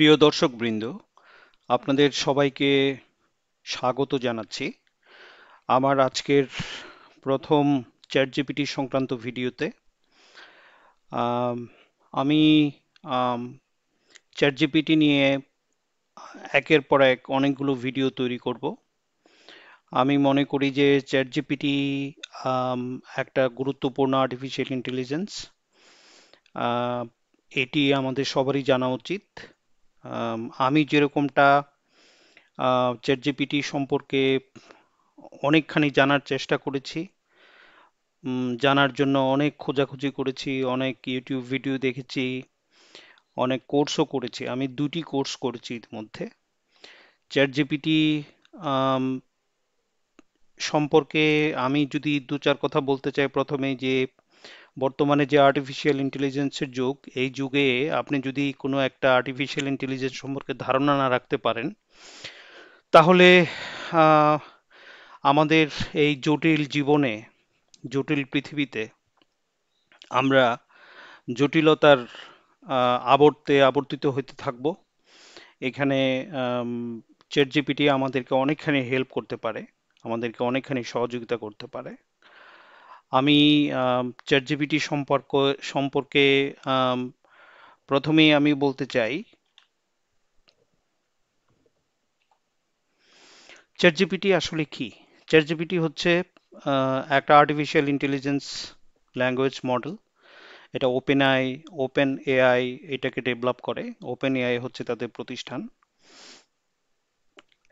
প্রিয় দর্শকবৃন্দ, আপনাদের সবাইকে স্বাগত জানাচ্ছি আমার আজকের প্রথম চ্যাটজিপিটি সংক্রান্ত ভিডিওতে। আম, আমি চ্যাটজিপিটি নিয়ে একের পর এক অনেকগুলো ভিডিও তৈরি করব। আমি মনে করি যে চ্যাটজিপিটি একটা গুরুত্বপূর্ণ আর্টিফিশিয়াল ইন্টেলিজেন্স। এটি আমাদের সবারই জানা উচিত। আমি যেরকমটা চ্যাটজিপিটি সম্পর্কে অনেকখানি জানার চেষ্টা করেছি, জানার জন্য অনেক খোঁজাখুঁজি করেছি, অনেক ইউটিউব ভিডিও দেখেছি, অনেক কোর্সও করেছি। আমি 2টি কোর্স করেছি ইতিমধ্যে। চ্যাটজিপিটি সম্পর্কে আমি যদি দু চার কথা বলতে চাই, প্রথমে যে বর্তমানে যে আর্টিফিশিয়াল ইন্টেলিজেন্সের যুগ, এই যুগে আপনি যদি কোনো একটা আর্টিফিশিয়াল ইন্টেলিজেন্স সম্পর্কে ধারণা না রাখতে পারেন, তাহলে আহ, আমাদের এই জটিল জীবনে, জটিল পৃথিবীতে আমরা জটিলতার আবর্তে আবর্তিত হতে থাকব। এখানে চ্যাট জিপিটি আমাদেরকে অনেকখানি হেল্প করতে পারে, আমাদেরকে অনেকখানি সহযোগিতা করতে পারে। আমি চ্যাট জিপিটি সম্পর্কে আম, প্রথমেই আমি বলতে চাই, চ্যাট জিপিটি আসলে কি। চ্যাট জিপিটি হচ্ছে একটা আর্টিফিশিয়াল ইন্টেলিজেন্স ল্যাঙ্গুয়েজ মডেল। এটা ওপেন এআই এটাকে ডেভেলপ করে। ওপেন এআই হচ্ছে তাদের প্রতিষ্ঠান।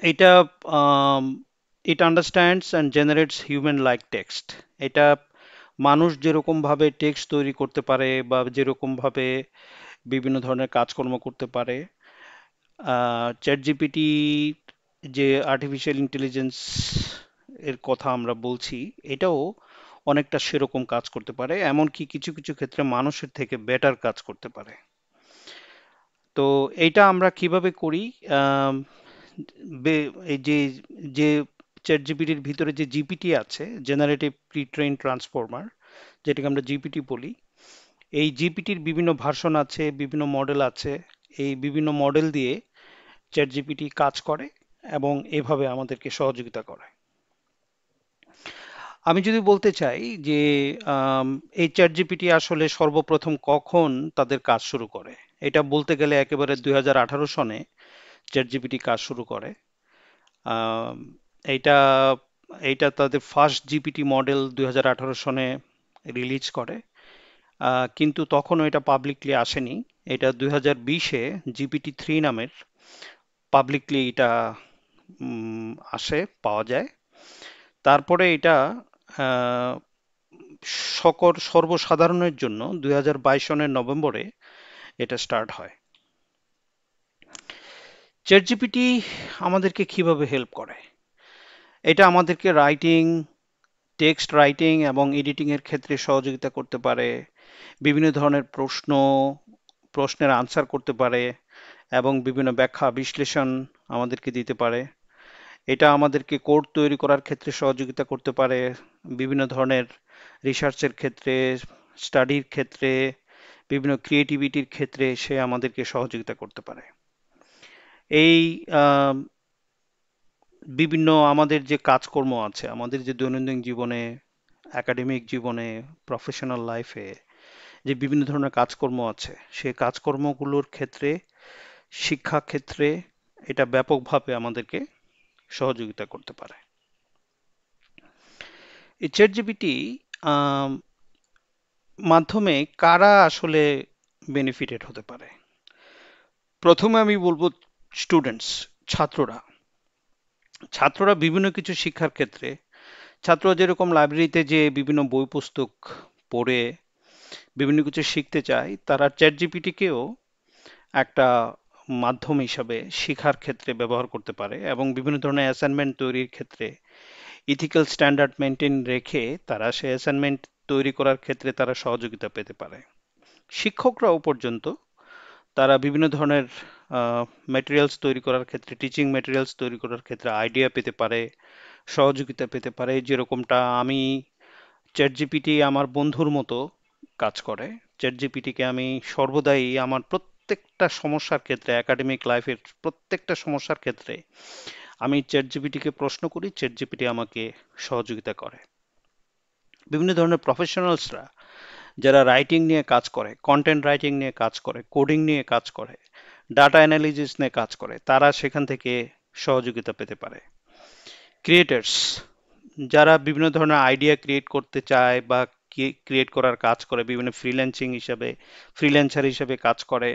এটা it understands and generates human like text. এটা মানুষ যেরকম ভাবে টেক্সট তৈরি করতে পারে বা যেরকম ভাবে বিভিন্ন ধরনের কাজকর্ম করতে পারে, চ্যাট জিপিটি যে আর্টিফিশিয়াল ইন্টেলিজেন্স এর কথা আমরা বলছি, এটাও অনেকটা সেরকম কাজ করতে পারে, এমনকি কিছু কিছু ক্ষেত্রে মানুষের থেকে বেটার কাজ করতে পারে। তো এইটা আমরা কিভাবে করি? আম, এই যে যে চ্যাট জিপিটির ভিতরে যে জিপিটি আছে, জেনারেটিভ প্রি ট্রেইন ট্রান্সফর্মার, যেটাকে আমরা জিপিটি বলি, এই জিপিটির বিভিন্ন ভার্সন আছে, বিভিন্ন মডেল আছে। এই বিভিন্ন মডেল দিয়ে চ্যাট জিপিটি কাজ করে এবং এভাবে আমাদেরকে সহযোগিতা করে। আমি যদি বলতে চাই যে আম, এই চ্যাট জিপিটি আসলে সর্বপ্রথম কখন তাদের কাজ শুরু করে, এটা বলতে গেলে একেবারে 2018 সনে চ্যাট জিপিটি কাজ শুরু করে। আম, এইটা এইটা তাদের ফার্স্ট জিপিটি মডেল 2018 সনে রিলিজ করে। কিন্তু তখনও এটা পাবলিকলি আসেনি। এটা 2020-এ জিপিটি 3 নামের পাবলিকলি এটা আসে, পাওয়া যায়। তারপরে এটা আহ, সর্বসাধারণের জন্য 2022 সনের নভেম্বরে এটা স্টার্ট হয়। চ্যাট জিপিটি আমাদেরকে কিভাবে হেল্প করে? এটা আমাদেরকে টেক্সট রাইটিং এবং এডিটিং এর ক্ষেত্রে সহযোগিতা করতে পারে। বিভিন্ন ধরনের প্রশ্নের আনসার করতে পারে এবং বিভিন্ন ব্যাখ্যা বিশ্লেষণ আমাদেরকে দিতে পারে। এটা আমাদেরকে কোড তৈরি করার ক্ষেত্রে সহযোগিতা করতে পারে, বিভিন্ন ধরনের রিসার্চের ক্ষেত্রে, স্টাডির ক্ষেত্রে, বিভিন্ন ক্রিয়েটিভিটির ক্ষেত্রে সে আমাদেরকে সহযোগিতা করতে পারে। এই আহ, বিভিন্ন আমাদের যে কাজকর্ম আছে, আমাদের যে দৈনন্দিন জীবনে, একাডেমিক জীবনে, প্রফেশনাল লাইফে যে বিভিন্ন ধরনের কাজকর্ম আছে, সেই কাজকর্মগুলোর ক্ষেত্রে, শিক্ষা ক্ষেত্রে এটা ব্যাপকভাবে আমাদেরকে সহযোগিতা করতে পারে। এই চ্যাট জিপিটি মাধ্যমে কারা আসলে বেনিফিটেড হতে পারে? প্রথমে আমি বলবো স্টুডেন্টস, ছাত্ররা। ছাত্ররা বিভিন্ন কিছু শিক্ষার ক্ষেত্রে, ছাত্ররা যেরকম লাইব্রেরিতে যে বিভিন্ন বই পুস্তক পড়ে বিভিন্ন কিছু শিখতে চায়, তারা চ্যাট জিপিটিকেও একটা মাধ্যম হিসাবে শেখার ক্ষেত্রে ব্যবহার করতে পারে এবং বিভিন্ন ধরনের অ্যাসাইনমেন্ট তৈরির ক্ষেত্রে ইথিক্যাল স্ট্যান্ডার্ড মেনটেন রেখে তারা সেই অ্যাসাইনমেন্ট তৈরি করার ক্ষেত্রে তারা সহযোগিতা পেতে পারে। শিক্ষকরাও পর্যন্ত তারা বিভিন্ন ধরনের ম্যাটেরিয়ালস তৈরি করার ক্ষেত্রে, টিচিং ম্যাটেরিয়ালস তৈরি করার ক্ষেত্রে আইডিয়া পেতে পারে, সহযোগিতা পেতে পারে। যেরকমটা আমি, চ্যাট জিপিটি আমার বন্ধুর মতো কাজ করে। চ্যাট জিপিটিকে আমি সর্বদাই আমার প্রত্যেকটা সমস্যার ক্ষেত্রে, একাডেমিক লাইফের প্রত্যেকটা সমস্যার ক্ষেত্রে আমি চ্যাট জিপিটিকে প্রশ্ন করি, চ্যাট জিপিটি আমাকে সহযোগিতা করে। বিভিন্ন ধরনের প্রফেশনালসরা যারা রাইটিং নিয়ে কাজ করে, কন্টেন্ট রাইটিং নিয়ে কাজ করে, কোডিং নিয়ে কাজ করে, ডাটা অ্যানালিসিস নিয়ে কাজ করে, তারা সেখান থেকে সহযোগিতা পেতে পারে। ক্রিয়েটার্স যারা বিভিন্ন ধরনের আইডিয়া ক্রিয়েট করতে চায় বা ক্রিয়েট করার কাজ করে, বিভিন্ন ফ্রিল্যান্সার হিসেবে কাজ করে,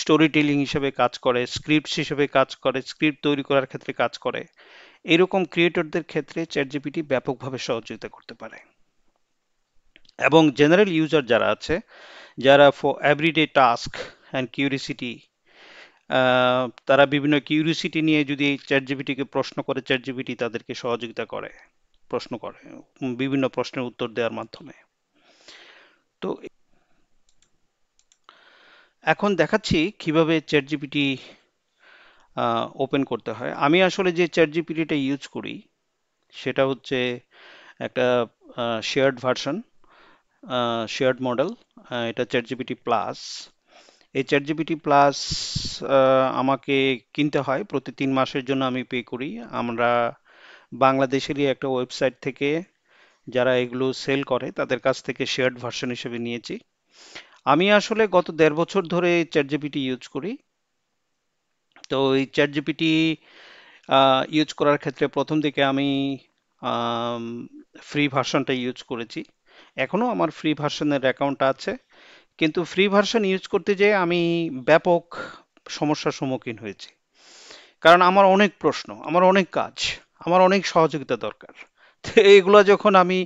স্টোরি টেলিং হিসেবে কাজ করে, স্ক্রিপ্ট হিসেবে কাজ করে, স্ক্রিপ্ট তৈরি করার ক্ষেত্রে কাজ করে, এরকম ক্রিয়েটরদের ক্ষেত্রে চ্যাটজিপিটি ব্যাপকভাবে সহযোগিতা করতে পারে। এবং জেনারেল ইউজার যারা আছে, যারা for everyday task and curiosity, তারা বিভিন্ন কিউরিসিটি নিয়ে যদি চ্যাটজিপিটিকে প্রশ্ন করে, চ্যাটজিপিটি তাদেরকে সহযোগিতা করে, প্রশ্ন করে, বিভিন্ন প্রশ্নের উত্তর দেওয়ার মাধ্যমে। তো এখন দেখাচ্ছি কিভাবে চ্যাটজিপিটি ওপেন করতে হয়। আমি আসলে যে চ্যাটজিপিটিটা ইউজ করি সেটা হচ্ছে একটা শেয়ার্ড ভার্সন, শেয়ার্ড মডেল। এটা চ্যাটজিপিটি প্লাস। এই চ্যাটজিপিটি প্লাস আমাকে কিনতে হয়, প্রতি 3 মাসের জন্য আমি পে করি। আমরা বাংলাদেশেরই একটা ওয়েবসাইট থেকে, যারা এগুলো সেল করে, তাদের কাছ থেকে শেয়ার্ড ভার্সন হিসেবে নিয়েছি। আমি আসলে গত 1.5 বছর ধরে চ্যাটজিপিটি ইউজ করি। তো এই চ্যাটজিপিটি ইউজ করার ক্ষেত্রে প্রথম দিকে আমি ফ্রি ভার্সনটা ইউজ করেছি। এখনো আমার ফ্রি ভার্সনের অ্যাকাউন্ট আছে, কিন্তু ফ্রি ভার্সন ইউজ করতে যেয়ে আমি ব্যাপক সমস্যার সম্মুখীন হয়েছি। কারণ আমার অনেক প্রশ্ন, আমার অনেক কাজ, আমার অনেক সহযোগিতা দরকার। তো এইগুলো যখন আমি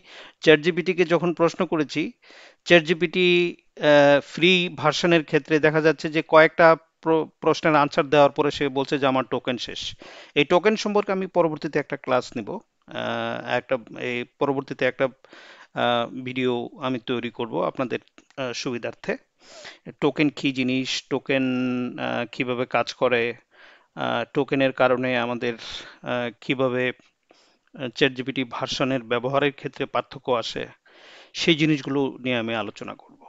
চ্যাটজিপিটিকে যখন প্রশ্ন করেছি, চ্যাটজিপিটি ফ্রি ভার্সনের ক্ষেত্রে দেখা যাচ্ছে যে কয়েকটা প্রশ্নের আনসার দেওয়ার পরে সে বলছে যে আমার টোকেন শেষ। এই টোকেন সম্পর্কে আমি পরবর্তীতে একটা ক্লাস নিব, একটা এই পরবর্তীতে একটা ভিডিও আমি তৈরি করব আপনাদের সুবিধার্থে। টোকেন কি জিনিস, টোকেন কিভাবে কাজ করে, টোকেনের কারণে আমাদের কিভাবে চ্যাটজিপিটি ভার্সনের ব্যবহারের ক্ষেত্রে পার্থক্য আসে, সেই জিনিসগুলো নিয়ে আমি আলোচনা করব।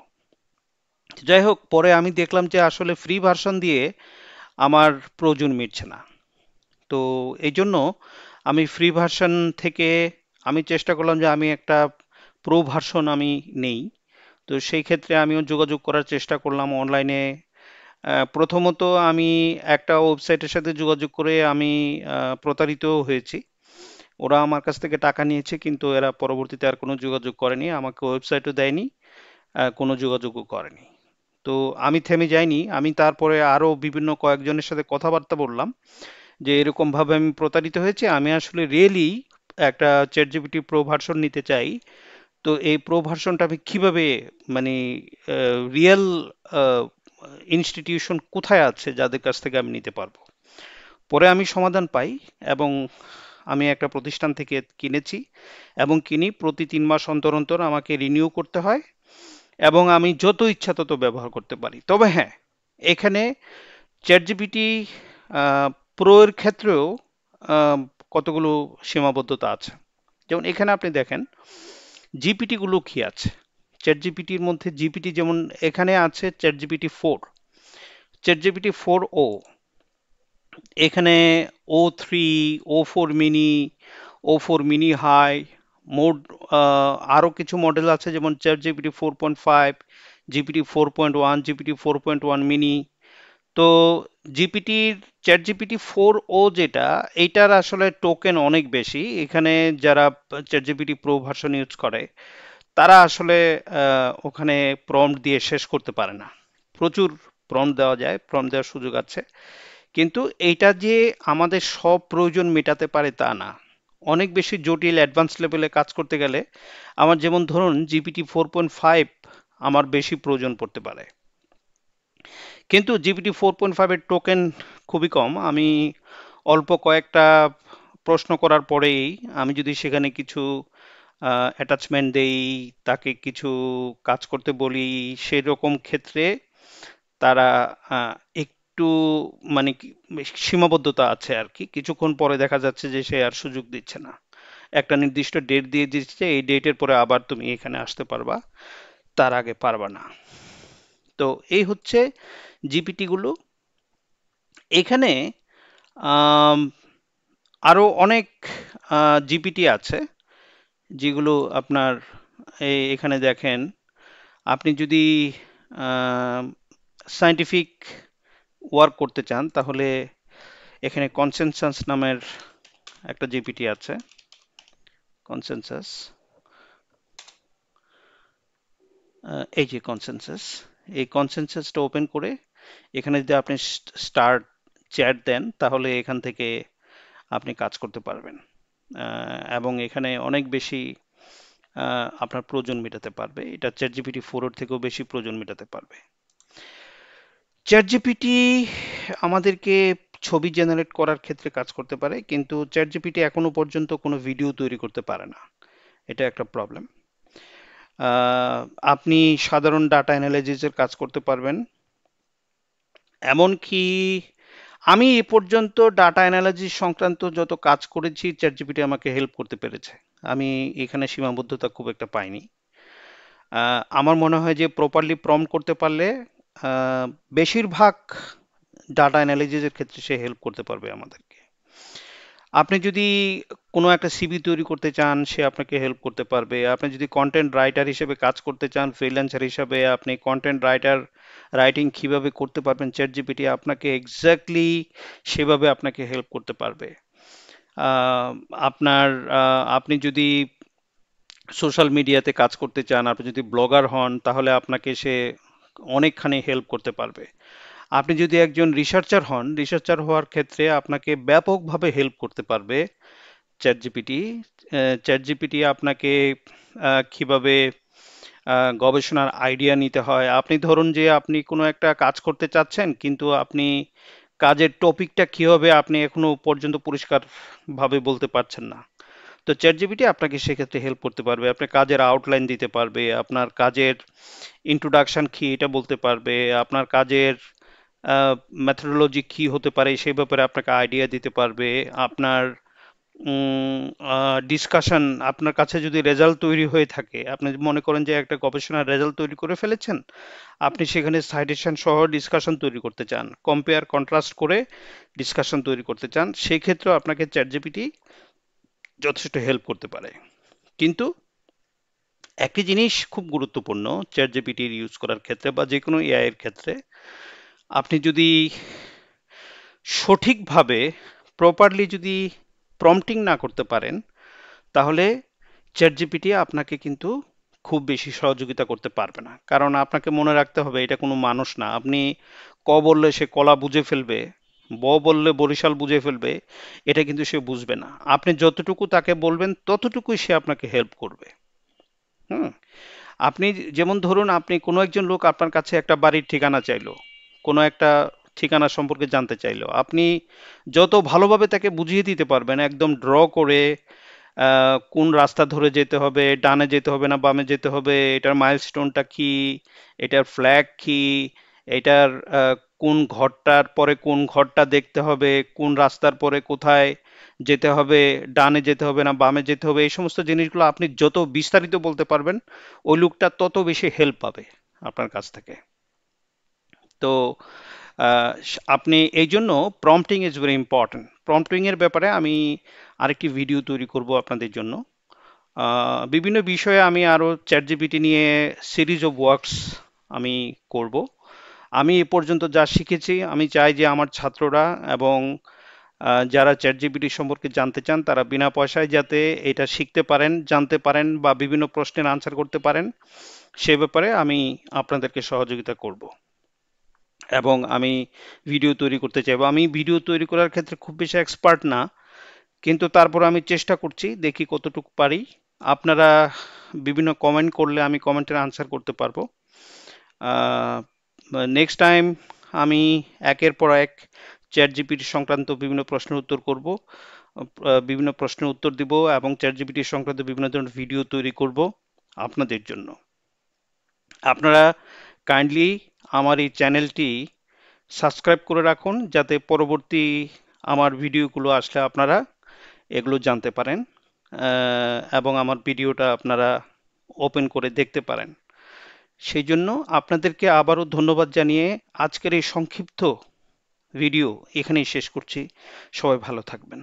যাই হোক, পরে আমি দেখলাম যে আসলে ফ্রি ভার্সন দিয়ে আমার প্রয়োজন মিটছে না। তো এই জন্য আমি ফ্রি ভার্সন থেকে আমি চেষ্টা করলাম যে আমি একটা প্রো ভার্সন আমি নেই। তো সেই ক্ষেত্রে আমিও যোগাযোগ করার চেষ্টা করলাম অনলাইনে। প্রথমত আমি একটা ওয়েবসাইটের সাথে যোগাযোগ করে আমি প্রতারিত হয়েছি। ওরা আমার কাছ থেকে টাকা নিয়েছে, কিন্তু এরা পরবর্তীতে আর কোনো যোগাযোগ করেনি, আমাকে ওয়েবসাইটও দেয়নি, কোনো যোগাযোগও করেনি। তো আমি থেমে যাইনি, আমি তারপরে আরো বিভিন্ন কয়েকজনের সাথে কথাবার্তা বললাম যে এরকম ভাবে আমি প্রতারিত হয়েছে, আমি আসলে রিয়েলি একটা চ্যাটজিপিটি প্রো ভার্সন নিতে চাই। তো এই প্রো ভার্সনটা আমি কিভাবে, মানে রিয়েল ইনস্টিটিউশন কোথায় আছে যাদের কাছ থেকে আমি নিতে পারবো। পরে আমি সমাধান পাই এবং আমি একটা প্রতিষ্ঠান থেকে কিনেছি, এবং কিনি প্রতি 3 মাস অন্তর অন্তর আমাকে রিনিউ করতে হয়, এবং আমি যত ইচ্ছা তত ব্যবহার করতে পারি। তবে হ্যাঁ, এখানে চ্যাটজিপিটি প্রো এর ক্ষেত্রেও আহ, কতগুলো সীমাবদ্ধতা আছে। যেমন এখানে আপনি দেখেন জিপিটি গুলো কি আছে। চ্যাট জিপিটির মধ্যে জিপিটি যেমন এখানে আছে চ্যাট জিপিটি 4, চ্যাট জিপিটি 4 ও, এখানে O3, O4 mini, O4 mini high, mode, আরো কিছু মডেল আছে যেমন chat GPT 4.5, GPT 4.1, GPT 4.1 mini. তো জিপিটির চ্যাট জিপিটি 4 ও যেটা, এইটার আসলে টোকেন অনেক বেশি। এখানে যারা chat GPT pro version use করে তারা আসলে ওখানে প্রম্পট দিয়ে শেষ করতে পারে না। প্রচুর প্রম্পট দেওয়া যায়, প্রম্পট দেওয়ার সুযোগ আছে, কিন্তু এইটা যে আমাদের সব প্রয়োজন মেটাতে পারে তা না। অনেক বেশি জটিল অ্যাডভান্স লেভেলে কাজ করতে গেলে আমার, যেমন ধরুন জিপিটি 4.5 আমার বেশি প্রয়োজন পড়তে পারে। কিন্তু জিপিটি 4.5 এর টোকেন খুবই কম। আমি অল্প কয়েকটা প্রশ্ন করার পরেই আমি যদি সেখানে কিছু অ্যাটাচমেন্ট দেই, তাকে কিছু কাজ করতে বলি, সেরকম ক্ষেত্রে তারা একটু, মানে সীমাবদ্ধতা আছে আর কি। কিছুক্ষণ পরে দেখা যাচ্ছে যে সে আর সুযোগ দিচ্ছে না, একটা নির্দিষ্ট ডেট দিয়ে দিচ্ছে, এই ডেটের পরে আবার তুমি এখানে আসতে পারবা, তার আগে পারবা না। তো এই হচ্ছে জিপিটি গুলো। এখানে আম, আরো অনেক জিপিটি আছে যেগুলো আপনার এখানে দেখেন, আপনি যদি সায়েন্টিফিক ওয়ার্ক করতে চান তাহলে এখানে কনসেনসাস নামের একটা জিপিটি আছে। কনসেনসাস, এই যে কনসেনসাস, এই কনসেনসাসটা ওপেন করে এখানে যদি আপনি স্টার্ট চ্যাট দেন তাহলে এখান থেকে আপনি কাজ করতে পারবেন, এবং এখানে অনেক বেশি আপনার প্রয়োজন মেটাতে পারবে। এটা চ্যাট জিপিটি 4 এর থেকেও বেশি প্রয়োজন মেটাতে পারবে। চ্যাট জিপিটি আমাদেরকে ছবি জেনারেট করার ক্ষেত্রে কাজ করতে পারে, কিন্তু চ্যাট জিপিটি এখনো পর্যন্ত কোনো ভিডিও তৈরি করতে পারে না। এটা একটা প্রবলেম। আপনি সাধারণ ডাটা অ্যানালাইসিসের কাজ করতে পারবেন। এমনকি আমি এ পর্যন্ত ডাটা অ্যানালাইসিস সংক্রান্ত যত কাজ করেছি চ্যাট জিপিটি আমাকে হেল্প করতে পেরেছে। আমি এখানে সীমাবদ্ধতা খুব একটা পাইনি। আমার মনে হয় যে প্রপারলি প্রম্পট করতে পারলে আহ, বেশিরভাগ ডাটা অ্যানালাইসিসের ক্ষেত্রে সে হেল্প করতে পারবে আমাদেরকে। আপনি যদি কোনো একটা সিভি তৈরি করতে চান সে আপনাকে হেল্প করতে পারবে। আপনি যদি কন্টেন্ট রাইটার হিসেবে কাজ করতে চান, ফ্রিল্যান্সার হিসাবে আপনি কন্টেন্ট রাইটিং কিভাবে করতে পারবেন, চ্যাট জিপিটি আপনাকে এক্স্যাক্টলি সেভাবে আপনাকে হেল্প করতে পারবে। আহ, আপনার আপনি যদি সোশ্যাল মিডিয়াতে কাজ করতে চান, আপনি যদি ব্লগার হন তাহলে আপনাকে সে অনেকখানি হেল্প করতে পারবে। আপনি যদি একজন রিসার্চার হন, রিসার্চার হওয়ার ক্ষেত্রে আপনাকে ব্যাপকভাবে হেল্প করতে পারবে চ্যাট জিপিটি। চ্যাট জিপিটি আপনাকে কিভাবে গবেষণার আইডিয়া নিতে হয়। আপনি ধরুন যে আপনি কোনো একটা কাজ করতে চাচ্ছেন কিন্তু আপনি কাজের টপিকটা কি হবে আপনি এখনো পর্যন্ত পরিষ্কার ভাবে বলতে পারছেন না, তো চ্যাট জিপিটি আপনাকে সেক্ষেত্রে হেল্প করতে পারবে। আপনার কাজের আউটলাইন দিতে পারবে, আপনার কাজের ইন্ট্রোডাকশন কি এটা বলতে পারবে, আপনার কাজের মেথোডোলজি কি হতে পারে সেই ব্যাপারে আপনাকে আইডিয়া দিতে পারবে। আপনার ডিসকাশন, আপনার কাছে যদি রেজাল্ট তৈরি হয়ে থাকে, আপনি মনে করেন যে একটা গবেষণার রেজাল্ট তৈরি করে ফেলেছেন, আপনি সেখানে সাইটেশন সহ ডিসকাশন তৈরি করতে চান, কম্পেয়ার কন্ট্রাস্ট করে ডিসকাশন তৈরি করতে চান, সেই ক্ষেত্রেও আপনাকে চ্যাট জিপিটি যথেষ্ট হেল্প করতে পারে। কিন্তু একটি জিনিস খুব গুরুত্বপূর্ণ চ্যাট জিপিটির ইউজ করার ক্ষেত্রে বা যে কোনো এআই এর ক্ষেত্রে, আপনি যদি সঠিকভাবে প্রপারলি যদি প্রম্পটিং না করতে পারেন তাহলে চ্যাট জিপিটি আপনাকে কিন্তু খুব বেশি সহযোগিতা করতে পারবে না। কারণ আপনাকে মনে রাখতে হবে এটা কোনো মানুষ না। আপনি ক বললে সে কলা বুঝে ফেলবে, ব বললে বরিশাল বুঝে ফেলবে, এটা কিন্তু সে বুঝবে না। আপনি যতটুকু তাকে বলবেন ততটুকুই সে আপনাকে হেল্প করবে। হুম। আপনি যেমন ধরুন আপনি কোনো একজন লোক আপনার কাছে একটা বাড়ির ঠিকানা চাইলো, কোনো একটা ঠিকানা সম্পর্কে জানতে চাইলো, আপনি যত ভালোভাবে তাকে বুঝিয়ে দিতে পারবেন একদম ড্র করে, কোন রাস্তা ধরে যেতে হবে, ডানে যেতে হবে না বামে যেতে হবে, এটার মাইলস্টোনটা কি, এটার ফ্ল্যাগ কি, এটার কোন ঘরটার পরে কোন ঘরটা দেখতে হবে, কোন রাস্তার পরে কোথায় যেতে হবে, ডানে যেতে হবে না বামে যেতে হবে, এই সমস্ত জিনিসগুলো আপনি যত বিস্তারিত বলতে পারবেন ওই লোকটা তত বেশি হেল্প পাবে আপনার কাছ থেকে। তো আপনি এই জন্য prompting is very important. Prompting এর ব্যাপারে আমি আরেকটি ভিডিও তৈরি করব আপনাদের জন্য। বিভিন্ন বিষয়ে আমি আরো চ্যাট জিপিটি নিয়ে সিরিজ অফ ওয়ার্কস আমি করব। আমি এ পর্যন্ত যা শিখেছি আমি চাই যে আমার ছাত্ররা এবং যারা চ্যাট জিপিটি সম্পর্কে জানতে চান তারা বিনা পয়সায় যাতে এটা শিখতে পারেন, জানতে পারেন বা বিভিন্ন প্রশ্নের আনসার করতে পারেন, সে ব্যাপারে আমি আপনাদেরকে সহযোগিতা করব। এবং আমি ভিডিও তৈরি করতে চাইবো। আমি ভিডিও তৈরি করার ক্ষেত্রে খুব বেশি এক্সপার্ট না, কিন্তু তারপর আমি চেষ্টা করছি, দেখি কতটুকু পারি। আপনারা বিভিন্ন কমেন্ট করলে আমি কমেন্টের আনসার করতে পারবো। নেক্সট টাইম আমি একের পর এক চ্যাট জিপিটি সংক্রান্ত বিভিন্ন প্রশ্নের উত্তর করব, বিভিন্ন প্রশ্নের উত্তর দিব এবং চ্যাট জিপিটি সংক্রান্ত বিভিন্ন ধরনের ভিডিও তৈরি করব আপনাদের জন্য। আপনারা কাইন্ডলি আমার এই চ্যানেলটি সাবস্ক্রাইব করে রাখুন যাতে পরবর্তী আমার ভিডিওগুলো আসলে আপনারা এগুলো জানতে পারেন, এবং আমার ভিডিওটা আপনারা ওপেন করে দেখতে পারেন। সেই জন্য আপনাদেরকে আবারও ধন্যবাদ জানিয়ে আজকের এই সংক্ষিপ্ত ভিডিও এখানেই শেষ করছি। সবাই ভালো থাকবেন।